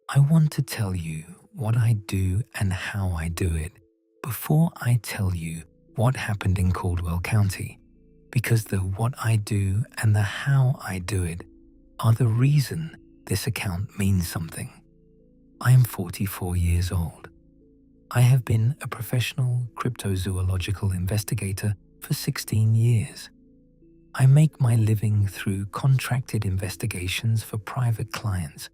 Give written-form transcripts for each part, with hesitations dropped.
I want to tell you what I do and how I do it before I tell you what happened in Caldwell County, because the what I do and the how I do it are the reason this account means something. I am 44 years old. I have been a professional cryptozoological investigator for 16 years. I make my living through contracted investigations for private clients,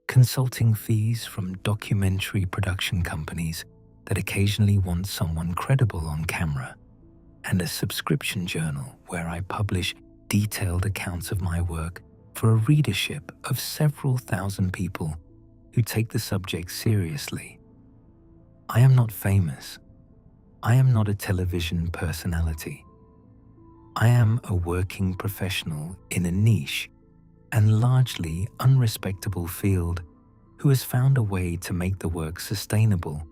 consulting fees from documentary production companies that occasionally want someone credible on camera, and a subscription journal where I publish detailed accounts of my work for a readership of several thousand people who take the subject seriously. I am not famous. I am not a television personality. I am a working professional in a niche and largely unrespectable field who has found a way to make the work sustainable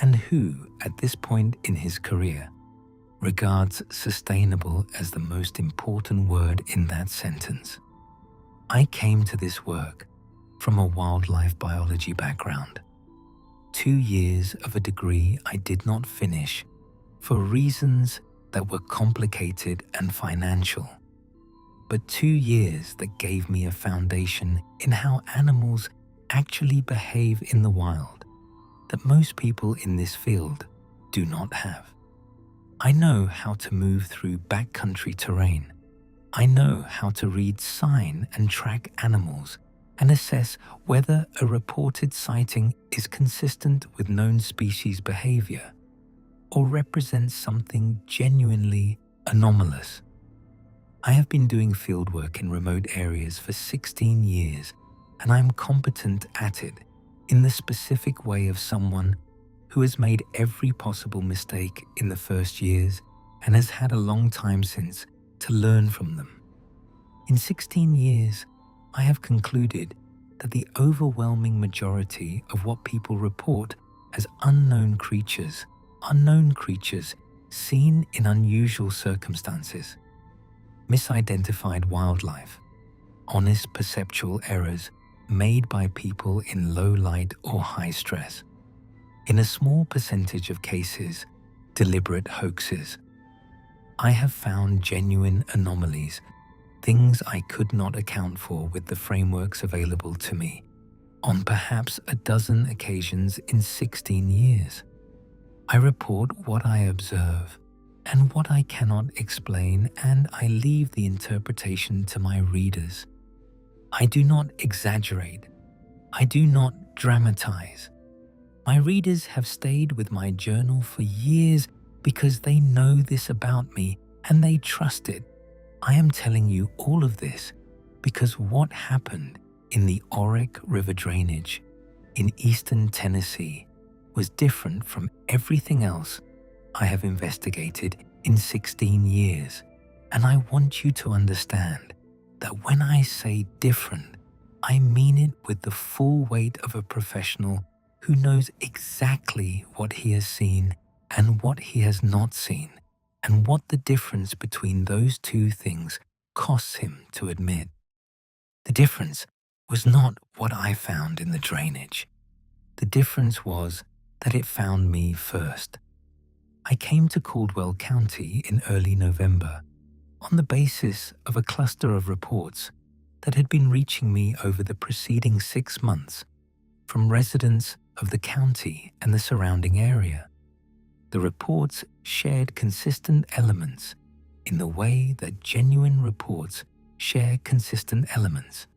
and who, at this point in his career, regards sustainable as the most important word in that sentence. I came to this work from a wildlife biology background. 2 years of a degree I did not finish for reasons that were complicated and financial, but 2 years that gave me a foundation in how animals actually behave in the wild that most people in this field do not have. I know how to move through backcountry terrain. I know how to read sign and track animals and assess whether a reported sighting is consistent with known species behavior or represents something genuinely anomalous. I have been doing fieldwork in remote areas for 16 years, and I am competent at it in the specific way of someone who has made every possible mistake in the first years and has had a long time since to learn from them. In 16 years, I have concluded that the overwhelming majority of what people report as unknown creatures seen in unusual circumstances, misidentified wildlife, honest perceptual errors made by people in low light or high stress, in a small percentage of cases, deliberate hoaxes. I have found genuine anomalies, things I could not account for with the frameworks available to me, on perhaps a dozen occasions in 16 years. I report what I observe and what I cannot explain, and I leave the interpretation to my readers. I do not exaggerate. I do not dramatize. My readers have stayed with my journal for years because they know this about me and they trust it. I am telling you all of this because what happened in the Oric River drainage in eastern Tennessee was different from everything else I have investigated in 16 years. And I want you to understand that when I say different, I mean it with the full weight of a professional who knows exactly what he has seen and what he has not seen, and what the difference between those two things costs him to admit. The difference was not what I found in the drainage. The difference was that it found me first. I came to Caldwell County in early November on the basis of a cluster of reports that had been reaching me over the preceding 6 months from residents of the county and the surrounding area. The reports shared consistent elements in the way that genuine reports share consistent elements,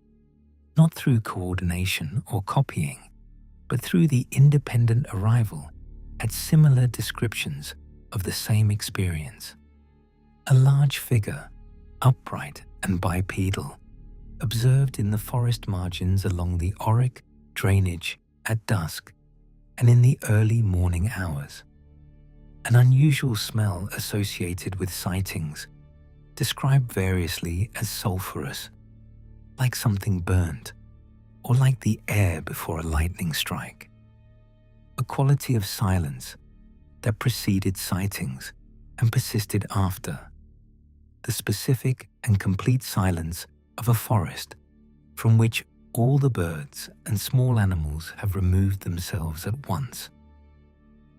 not through coordination or copying, but through the independent arrival at similar descriptions of the same experience. A large figure, upright and bipedal, observed in the forest margins along the Oric drainage at dusk and in the early morning hours. An unusual smell associated with sightings, described variously as sulfurous, like something burnt, or like the air before a lightning strike. A quality of silence that preceded sightings and persisted after. The specific and complete silence of a forest from which All the birds and small animals have removed themselves at once.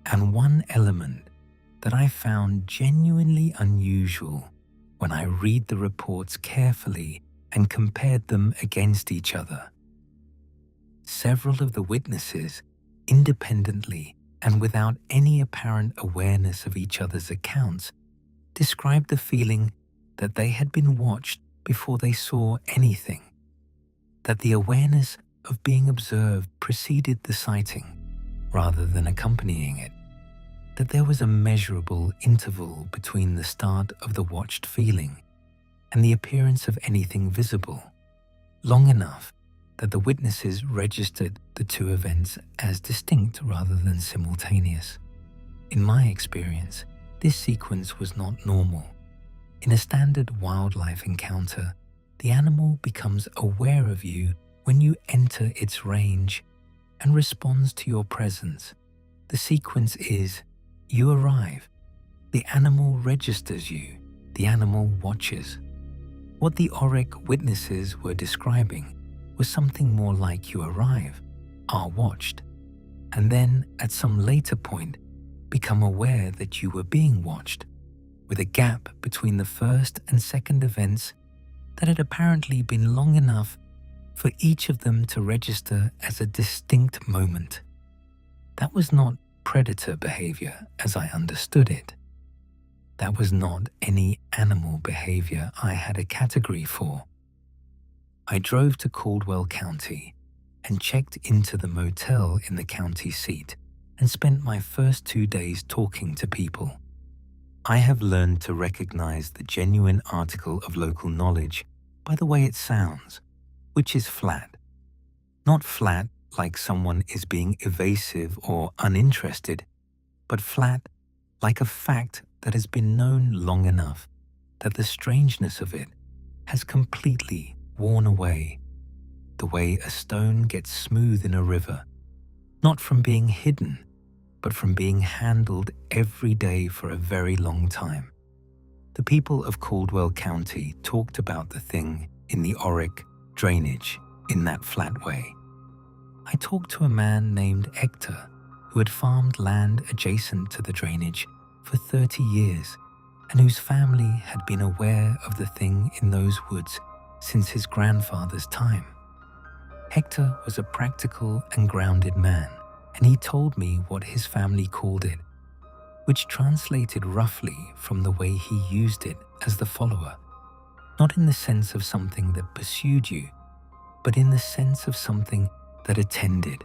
And one element that I found genuinely unusual when I read the reports carefully and compared them against each other. Several of the witnesses, independently and without any apparent awareness of each other's accounts, described the feeling that they had been watched before they saw anything, that the awareness of being observed preceded the sighting rather than accompanying it, that there was a measurable interval between the start of the watched feeling and the appearance of anything visible, long enough that the witnesses registered the two events as distinct rather than simultaneous. In my experience, this sequence was not normal. In a standard wildlife encounter, the animal becomes aware of you when you enter its range and responds to your presence. The sequence is: you arrive, the animal registers you, the animal watches. What the Auric witnesses were describing was something more like: you arrive, are watched, and then at some later point become aware that you were being watched, with a gap between the first and second events that had apparently been long enough for each of them to register as a distinct moment. That was not predator behavior as I understood it. That was not any animal behavior I had a category for. I drove to Caldwell County and checked into the motel in the county seat and spent my first 2 days talking to people. I have learned to recognize the genuine article of local knowledge by the way it sounds, which is flat. Not flat like someone is being evasive or uninterested, but flat like a fact that has been known long enough that the strangeness of it has completely worn away, the way a stone gets smooth in a river, not from being hidden, but from being handled every day for a very long time. The people of Caldwell County talked about the thing in the Auric drainage in that flat way. I talked to a man named Hector who had farmed land adjacent to the drainage for 30 years and whose family had been aware of the thing in those woods since his grandfather's time. Hector was a practical and grounded man, and he told me what his family called it, which translated roughly from the way he used it as the follower, not in the sense of something that pursued you, but in the sense of something that attended,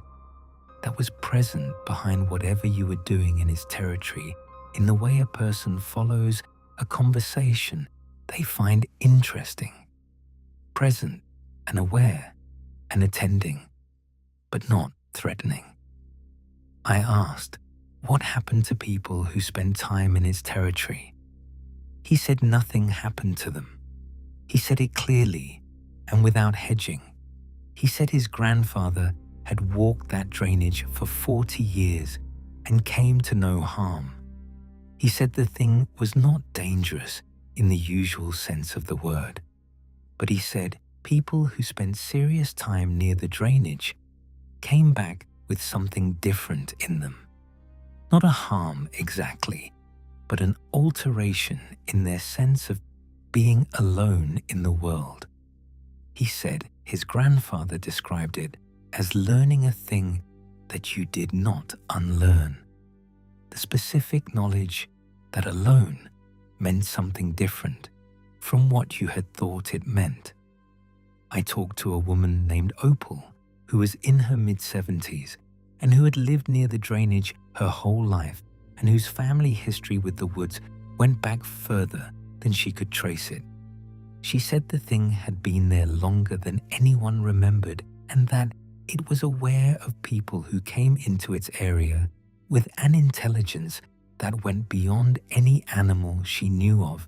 that was present behind whatever you were doing in his territory, in the way a person follows a conversation they find interesting, present and aware and attending, but not threatening. I asked, what happened to people who spent time in his territory? He said nothing happened to them. He said it clearly and without hedging. He said his grandfather had walked that drainage for 40 years and came to no harm. He said the thing was not dangerous in the usual sense of the word, but he said people who spent serious time near the drainage came back with something different in them. Not a harm exactly, but an alteration in their sense of being alone in the world. He said his grandfather described it as learning a thing that you did not unlearn. The specific knowledge that alone meant something different from what you had thought it meant. I talked to a woman named Opal who was in her mid-70s and who had lived near the drainage her whole life and whose family history with the woods went back further than she could trace it. She said the thing had been there longer than anyone remembered and that it was aware of people who came into its area with an intelligence that went beyond any animal she knew of.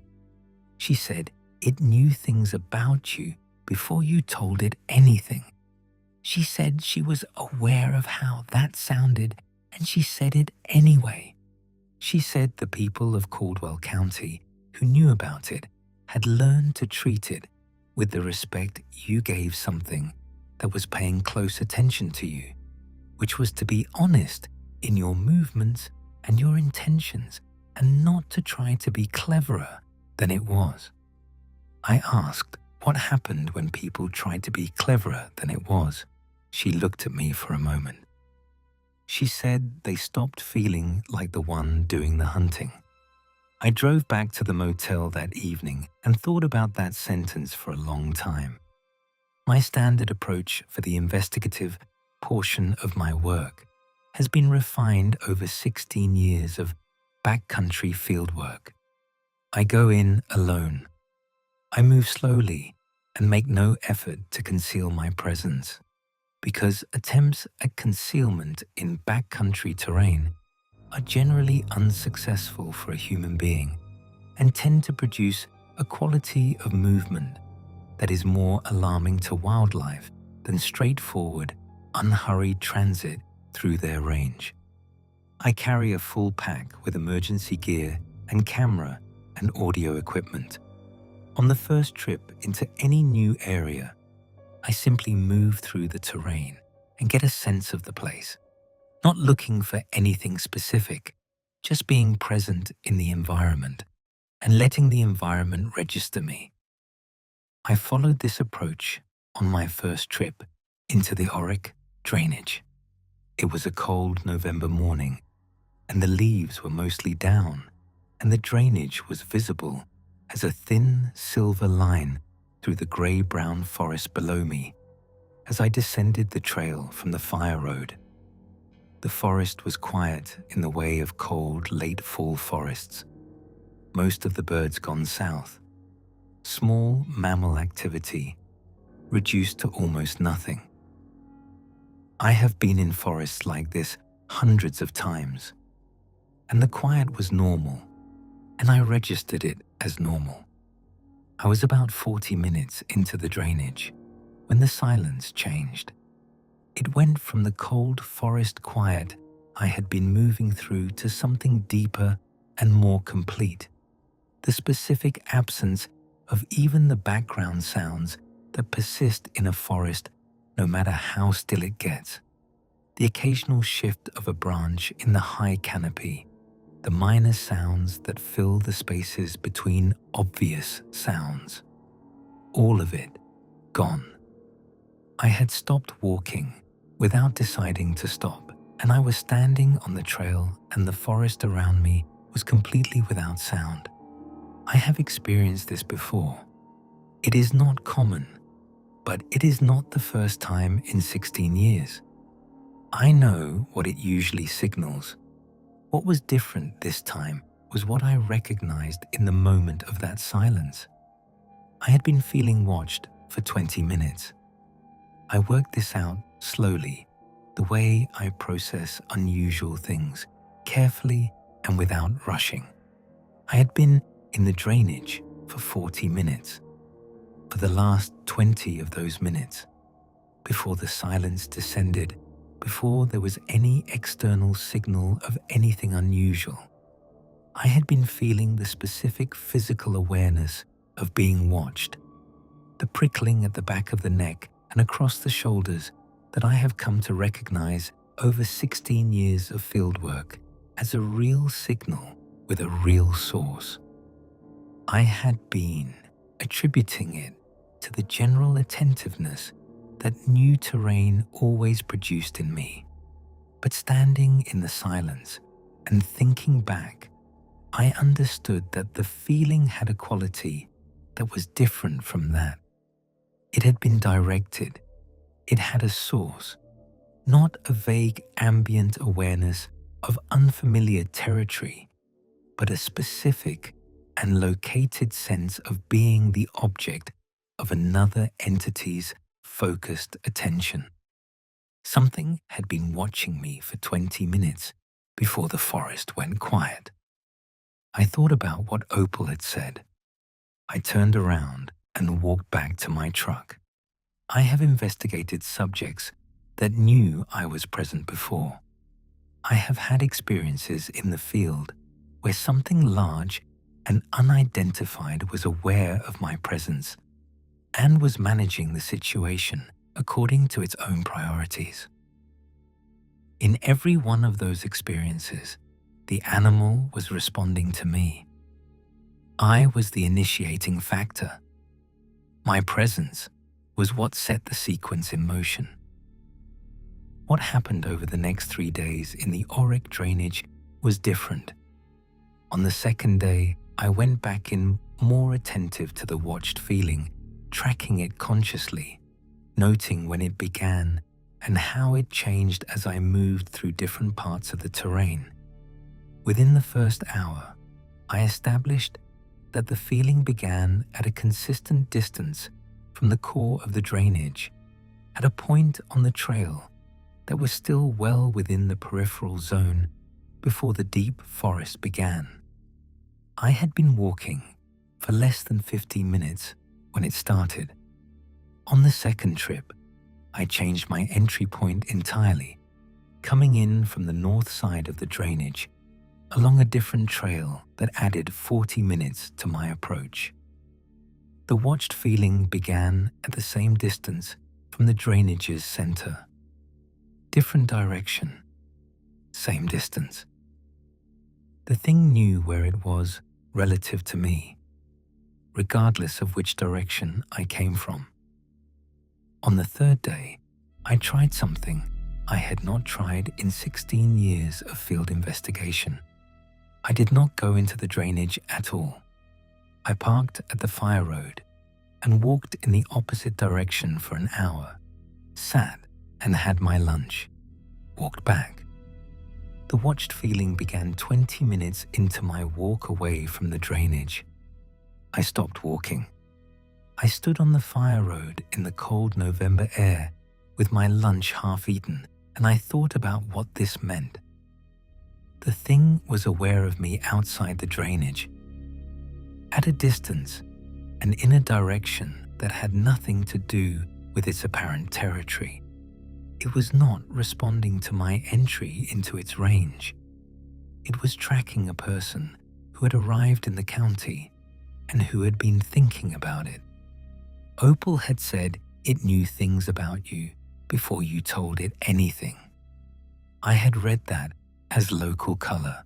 She said it knew things about you before you told it anything. She said she was aware of how that sounded and she said it anyway. She said the people of Caldwell County who knew about it had learned to treat it with the respect you gave something that was paying close attention to you, which was to be honest in your movements and your intentions and not to try to be cleverer than it was. I asked what happened when people tried to be cleverer than it was. She looked at me for a moment. She said they stopped feeling like the one doing the hunting. I drove back to the motel that evening and thought about that sentence for a long time. My standard approach for the investigative portion of my work has been refined over 16 years of backcountry fieldwork. I go in alone. I move slowly and make no effort to conceal my presence, because attempts at concealment in backcountry terrain are generally unsuccessful for a human being and tend to produce a quality of movement that is more alarming to wildlife than straightforward, unhurried transit through their range. I carry a full pack with emergency gear and camera and audio equipment. On the first trip into any new area, I simply move through the terrain and get a sense of the place, not looking for anything specific, just being present in the environment and letting the environment register me. I followed this approach on my first trip into the Auric drainage. It was a cold November morning, and the leaves were mostly down, and the drainage was visible as a thin silver line through the grey-brown forest below me as I descended the trail from the fire road. The forest was quiet in the way of cold late-fall forests. Most of the birds gone south. Small mammal activity reduced to almost nothing. I have been in forests like this hundreds of times, and the quiet was normal, and I registered it as normal. I was about 40 minutes into the drainage when the silence changed. It went from the cold forest quiet I had been moving through to something deeper and more complete. The specific absence of even the background sounds that persist in a forest no matter how still it gets. The occasional shift of a branch in the high canopy, the minor sounds that fill the spaces between obvious sounds. All of it gone. I had stopped walking without deciding to stop, and I was standing on the trail and the forest around me was completely without sound. I have experienced this before. It is not common, but it is not the first time in 16 years. I know what it usually signals. What was different this time was what I recognized in the moment of that silence. I had been feeling watched for 20 minutes. I worked this out slowly, the way I process unusual things, carefully and without rushing. I had been in the drainage for 40 minutes. For the last 20 of those minutes, before the silence descended, before there was any external signal of anything unusual, I had been feeling the specific physical awareness of being watched, the prickling at the back of the neck and across the shoulders that I have come to recognize over 16 years of fieldwork as a real signal with a real source. I had been attributing it to the general attentiveness that new terrain always produced in me. But standing in the silence and thinking back, I understood that the feeling had a quality that was different from that. It had been directed. It had a source, not a vague ambient awareness of unfamiliar territory, but a specific and located sense of being the object of another entity's focused attention. Something had been watching me for 20 minutes before the forest went quiet. I thought about what Opal had said. I turned around and walked back to my truck. I have investigated subjects that knew I was present before. I have had experiences in the field where something large and unidentified was aware of my presence and was managing the situation according to its own priorities. In every one of those experiences, the animal was responding to me. I was the initiating factor. My presence was what set the sequence in motion. What happened over the next 3 days in the auric drainage was different. On the second day, I went back in more attentive to the watched feeling, tracking it consciously, noting when it began and how it changed as I moved through different parts of the terrain. Within the first hour, I established that the feeling began at a consistent distance from the core of the drainage, at a point on the trail that was still well within the peripheral zone before the deep forest began. I had been walking for less than 15 minutes when it started. On the second trip, I changed my entry point entirely, coming in from the north side of the drainage, along a different trail that added 40 minutes to my approach. The watched feeling began at the same distance from the drainage's center. Different direction, same distance. The thing knew where it was relative to me, regardless of which direction I came from. On the third day, I tried something I had not tried in 16 years of field investigation. I did not go into the drainage at all. I parked at the fire road and walked in the opposite direction for an hour, sat and had my lunch, walked back. The watched feeling began 20 minutes into my walk away from the drainage. I stopped walking. I stood on the fire road in the cold November air with my lunch half eaten, and I thought about what this meant. The thing was aware of me outside the drainage, at a distance and in a direction that had nothing to do with its apparent territory. It was not responding to my entry into its range. It was tracking a person who had arrived in the county and who had been thinking about it. Opal had said it knew things about you before you told it anything. I had read that as local color.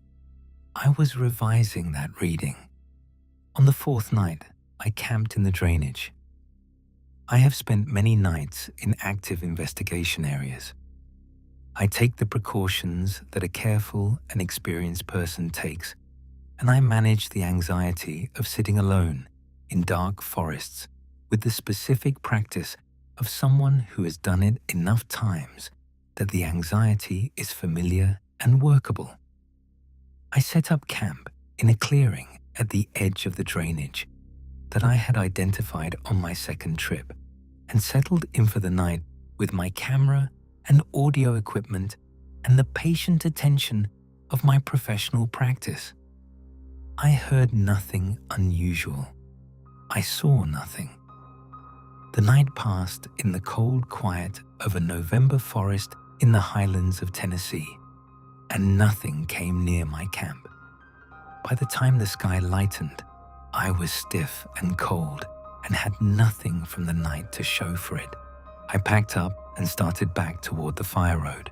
I was revising that reading. On the fourth night, I camped in the drainage. I have spent many nights in active investigation areas. I take the precautions that a careful and experienced person takes, and I manage the anxiety of sitting alone in dark forests with the specific practice of someone who has done it enough times that the anxiety is familiar and workable. I set up camp in a clearing at the edge of the drainage that I had identified on my second trip and settled in for the night with my camera and audio equipment and the patient attention of my professional practice. I heard nothing unusual. I saw nothing. The night passed in the cold quiet of a November forest in the highlands of Tennessee, and nothing came near my camp. By the time the sky lightened, I was stiff and cold and had nothing from the night to show for it. I packed up and started back toward the fire road.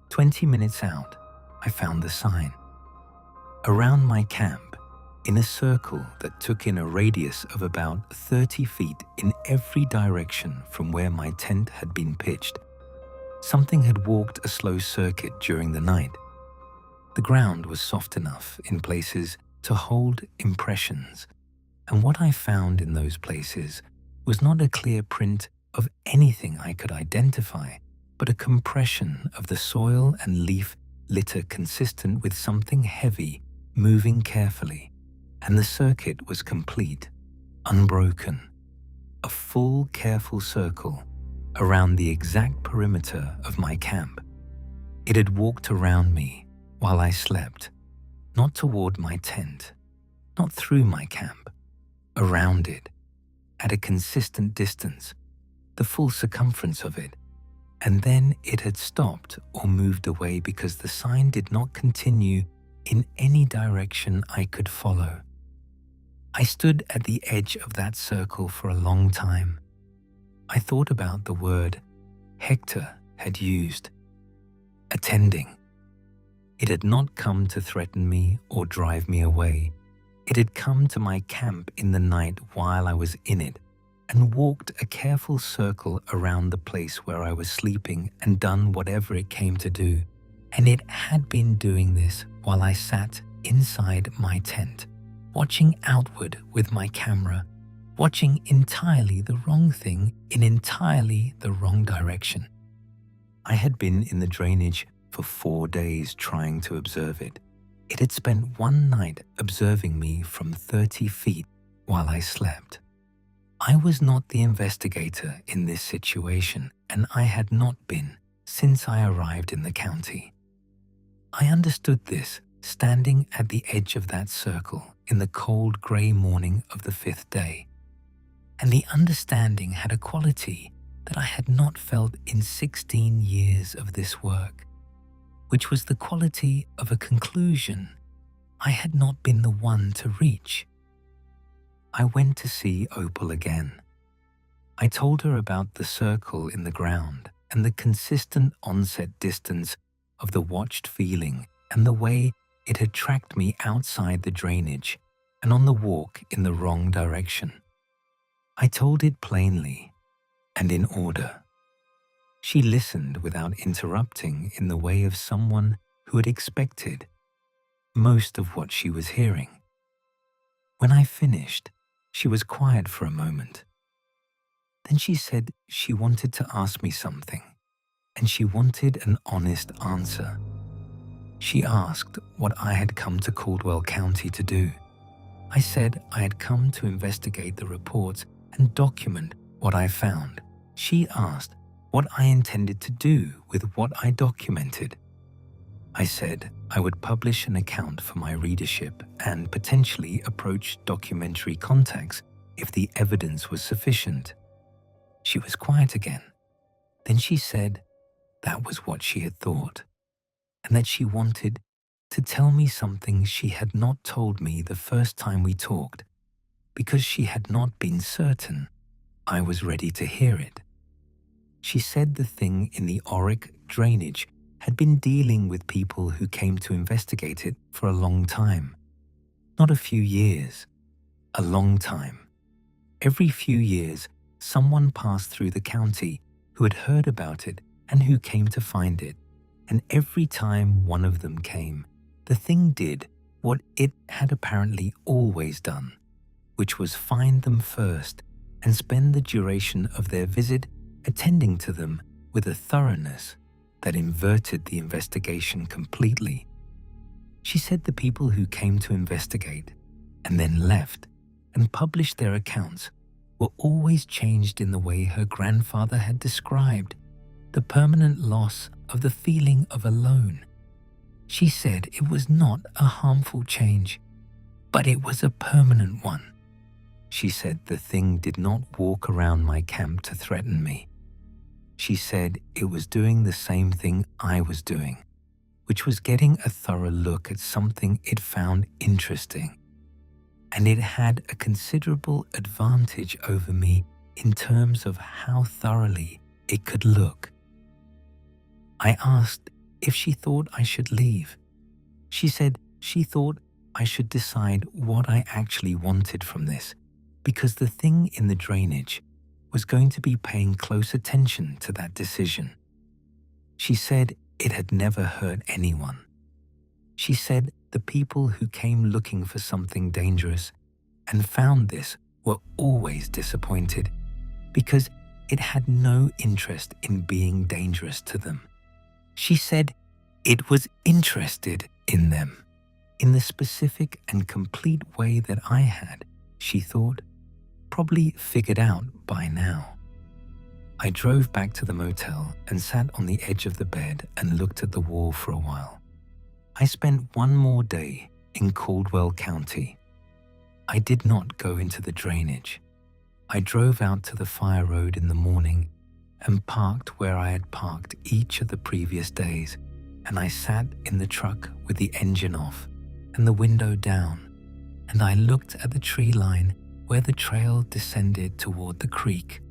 20 minutes out, I found the sign. Around my camp, in a circle that took in a radius of about 30 feet in every direction from where my tent had been pitched, something had walked a slow circuit during the night. The ground was soft enough in places to hold impressions, and what I found in those places was not a clear print of anything I could identify, but a compression of the soil and leaf litter consistent with something heavy moving carefully, and the circuit was complete, unbroken, a full, careful circle around the exact perimeter of my camp. It had walked around me while I slept, not toward my tent, not through my camp, around it, at a consistent distance, the full circumference of it, and then it had stopped or moved away because the sign did not continue in any direction I could follow. I stood at the edge of that circle for a long time. I thought about the word Hector had used, attending. It had not come to threaten me or drive me away. It had come to my camp in the night while I was in it and walked a careful circle around the place where I was sleeping and done whatever it came to do. And it had been doing this while I sat inside my tent, watching outward with my camera, watching entirely the wrong thing in entirely the wrong direction. I had been in the drainage for 4 days trying to observe it. It had spent one night observing me from 30 feet while I slept. I was not the investigator in this situation, and I had not been since I arrived in the county. I understood this standing at the edge of that circle in the cold grey morning of the 5th day. And the understanding had a quality that I had not felt in 16 years of this work, which was the quality of a conclusion I had not been the one to reach. I went to see Opal again. I told her about the circle in the ground and the consistent onset distance of the watched feeling and the way it had tracked me outside the drainage and on the walk in the wrong direction. I told it plainly and in order. She listened without interrupting in the way of someone who had expected most of what she was hearing. When I finished, she was quiet for a moment. Then she said she wanted to ask me something, and she wanted an honest answer. She asked what I had come to Caldwell County to do. I said I had come to investigate the reports and document what I found. She asked what I intended to do with what I documented. I said I would publish an account for my readership and potentially approach documentary contacts if the evidence was sufficient. She was quiet again. Then she said that was what she had thought, and that she wanted to tell me something she had not told me the first time we talked, because she had not been certain I was ready to hear it. She said the thing in the Auric drainage had been dealing with people who came to investigate it for a long time. Not a few years, a long time. Every few years, someone passed through the county who had heard about it and who came to find it. And every time one of them came, the thing did what it had apparently always done, which was find them first and spend the duration of their visit attending to them with a thoroughness that inverted the investigation completely. She said the people who came to investigate and then left and published their accounts were always changed in the way her grandfather had described, the permanent loss of the feeling of alone. She said it was not a harmful change, but it was a permanent one. She said the thing did not walk around my camp to threaten me. She said it was doing the same thing I was doing, which was getting a thorough look at something it found interesting. And it had a considerable advantage over me in terms of how thoroughly it could look. I asked if she thought I should leave. She said she thought I should decide what I actually wanted from this, because the thing in the drainage was going to be paying close attention to that decision. She said it had never hurt anyone. She said the people who came looking for something dangerous and found this were always disappointed because it had no interest in being dangerous to them. She said it was interested in them in the specific and complete way that I had, she thought, probably figured out by now. I drove back to the motel and sat on the edge of the bed and looked at the wall for a while. I spent one more day in Caldwell County. I did not go into the drainage. I drove out to the fire road in the morning and parked where I had parked each of the previous days, and I sat in the truck with the engine off and the window down, and I looked at the tree line where the trail descended toward the creek.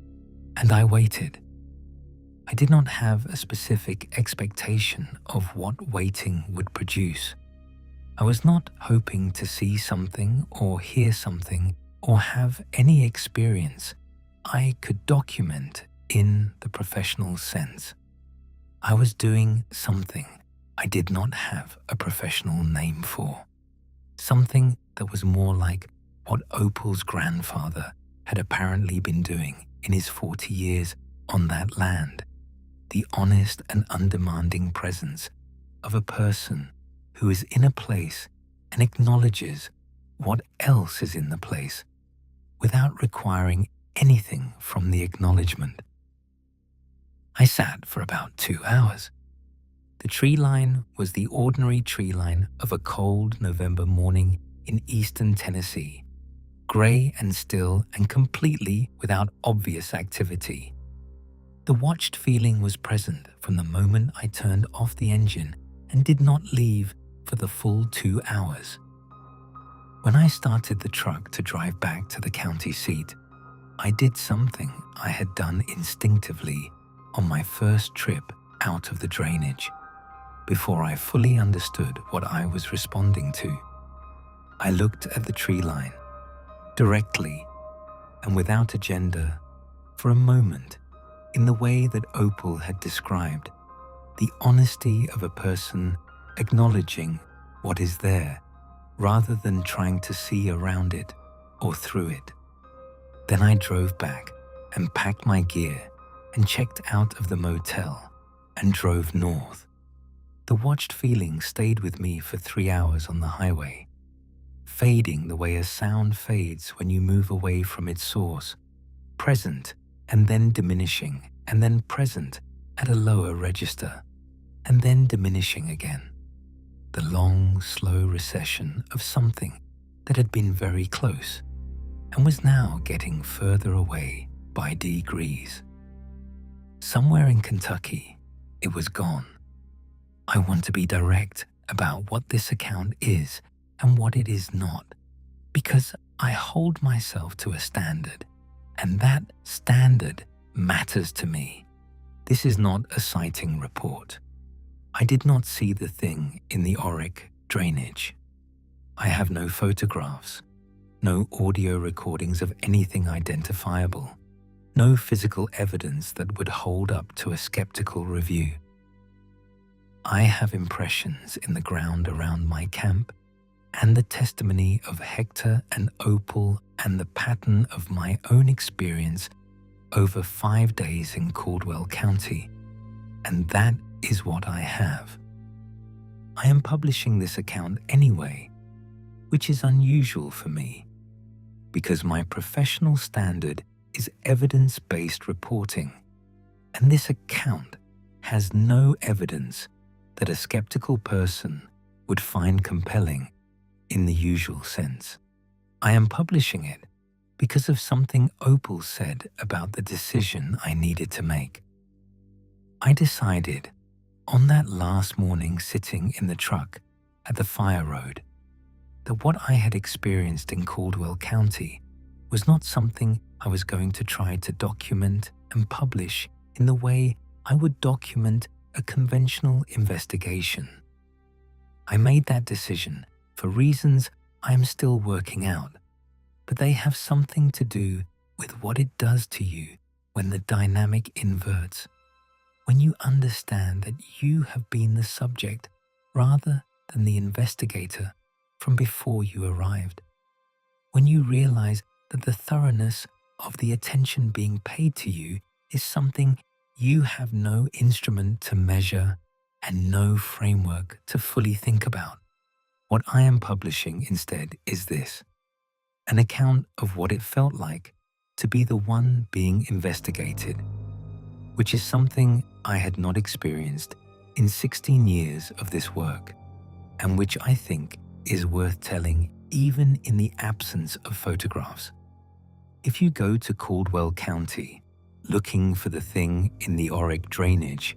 And I waited. I did not have a specific expectation of what waiting would produce. I was not hoping to see something or hear something or have any experience I could document in the professional sense. I was doing something I did not have a professional name for. Something that was more like what Opal's grandfather had apparently been doing in his 40 years on that land. The honest and undemanding presence of a person who is in a place and acknowledges what else is in the place without requiring anything from the acknowledgement. I sat for about 2 hours. The tree line was the ordinary tree line of a cold November morning in eastern Tennessee, grey and still and completely without obvious activity. The watched feeling was present from the moment I turned off the engine and did not leave for the full 2 hours. When I started the truck to drive back to the county seat, I did something I had done instinctively on my first trip out of the drainage, before I fully understood what I was responding to. I looked at the tree line, directly and without agenda, for a moment, in the way that Opal had described, the honesty of a person acknowledging what is there, rather than trying to see around it or through it. Then I drove back and packed my gear and checked out of the motel and drove north. The watched feeling stayed with me for 3 hours on the highway, fading the way a sound fades when you move away from its source, present and then diminishing and then present at a lower register, and then diminishing again. The long, slow recession of something that had been very close and was now getting further away by degrees. Somewhere in Kentucky, it was gone. I want to be direct about what this account is and what it is not, because I hold myself to a standard, and that standard matters to me. This is not a sighting report. I did not see the thing in the Oric drainage. I have no photographs, no audio recordings of anything identifiable, no physical evidence that would hold up to a skeptical review. I have impressions in the ground around my camp and the testimony of Hector and Opal and the pattern of my own experience over 5 days in Caldwell County, and that is what I have. I am publishing this account anyway, which is unusual for me, because my professional standard is evidence-based reporting, and this account has no evidence that a skeptical person would find compelling in the usual sense. I am publishing it because of something Opal said about the decision I needed to make. I decided on that last morning sitting in the truck at the fire road that what I had experienced in Caldwell County was not something I was going to try to document and publish in the way I would document a conventional investigation. I made that decision for reasons I am still working out, but they have something to do with what it does to you when the dynamic inverts, when you understand that you have been the subject rather than the investigator from before you arrived, when you realize that the thoroughness of the attention being paid to you is something you have no instrument to measure and no framework to fully think about. What I am publishing instead is this: an account of what it felt like to be the one being investigated, which is something I had not experienced in 16 years of this work, and which I think is worth telling even in the absence of photographs. If you go to Caldwell County looking for the thing in the Oric drainage,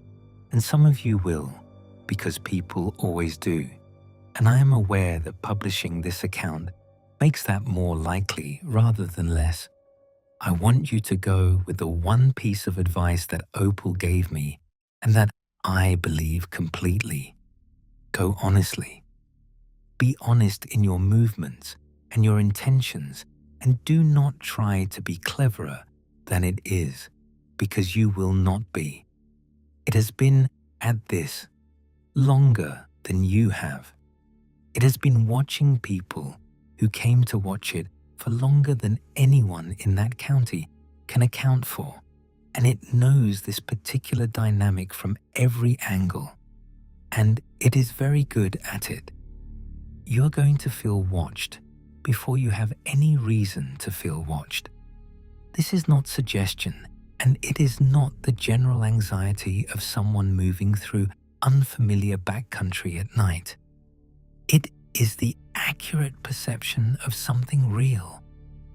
and some of you will, because people always do, and I am aware that publishing this account makes that more likely rather than less, I want you to go with the one piece of advice that Opal gave me and that I believe completely. Go honestly. Be honest in your movements and your intentions, and do not try to be cleverer than it is, because you will not be. It has been at this longer than you have. It has been watching people who came to watch it for longer than anyone in that county can account for, and it knows this particular dynamic from every angle, and it is very good at it. You're going to feel watched before you have any reason to feel watched. This is not suggestion, and it is not the general anxiety of someone moving through unfamiliar backcountry at night. It is the accurate perception of something real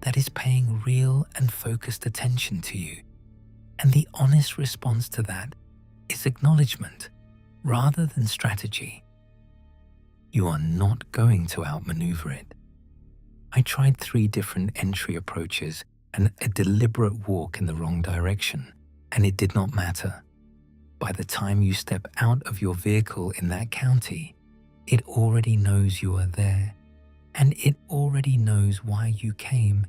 that is paying real and focused attention to you. And the honest response to that is acknowledgement rather than strategy. You are not going to outmaneuver it. I tried 3 different entry approaches and a deliberate walk in the wrong direction, and it did not matter. By the time you step out of your vehicle in that county, it already knows you are there, and it already knows why you came,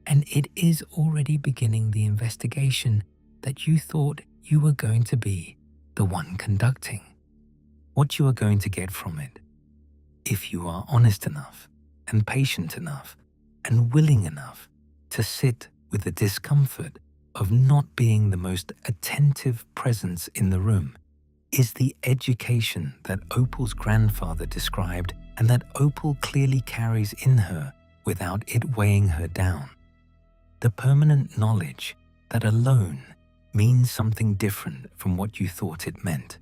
and it is already beginning the investigation that you thought you were going to be the one conducting. What you are going to get from it, if you are honest enough and patient enough and willing enough to sit with the discomfort of not being the most attentive presence in the room, is the education that Opal's grandfather described and that Opal clearly carries in her without it weighing her down. The permanent knowledge that alone means something different from what you thought it meant.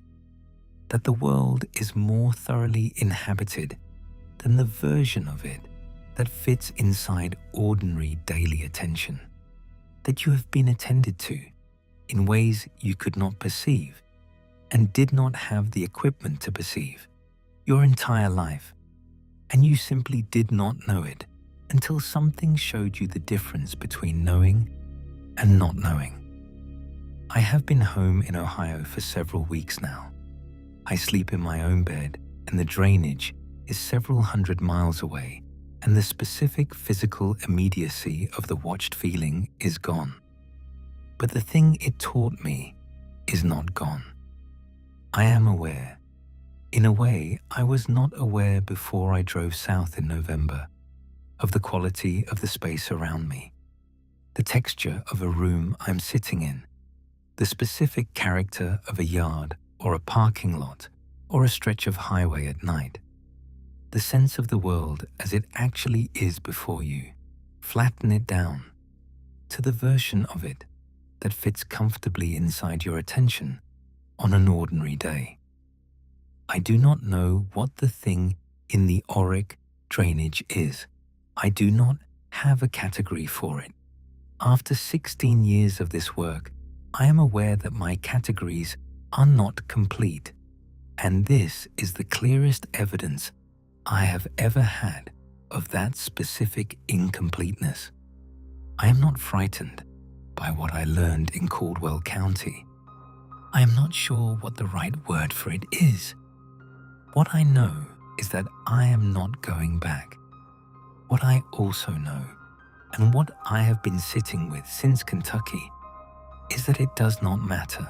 That the world is more thoroughly inhabited than the version of it that fits inside ordinary daily attention. That you have been attended to in ways you could not perceive and did not have the equipment to perceive your entire life, and you simply did not know it until something showed you the difference between knowing and not knowing. I have been home in Ohio for several weeks now. I sleep in my own bed, and the drainage is several hundred miles away, and the specific physical immediacy of the watched feeling is gone. But the thing it taught me is not gone. I am aware, in a way I was not aware before I drove south in November, of the quality of the space around me, the texture of a room I'm sitting in, the specific character of a yard or a parking lot or a stretch of highway at night, the sense of the world as it actually is before you. Flatten it down to the version of it that fits comfortably inside your attention on an ordinary day. I do not know what the thing in the auric drainage is. I do not have a category for it. After 16 years of this work, I am aware that my categories are not complete, and this is the clearest evidence I have ever had of that specific incompleteness. I am not frightened by what I learned in Caldwell County. I am not sure what the right word for it is. What I know is that I am not going back. What I also know, and what I have been sitting with since Kentucky, is that it does not matter.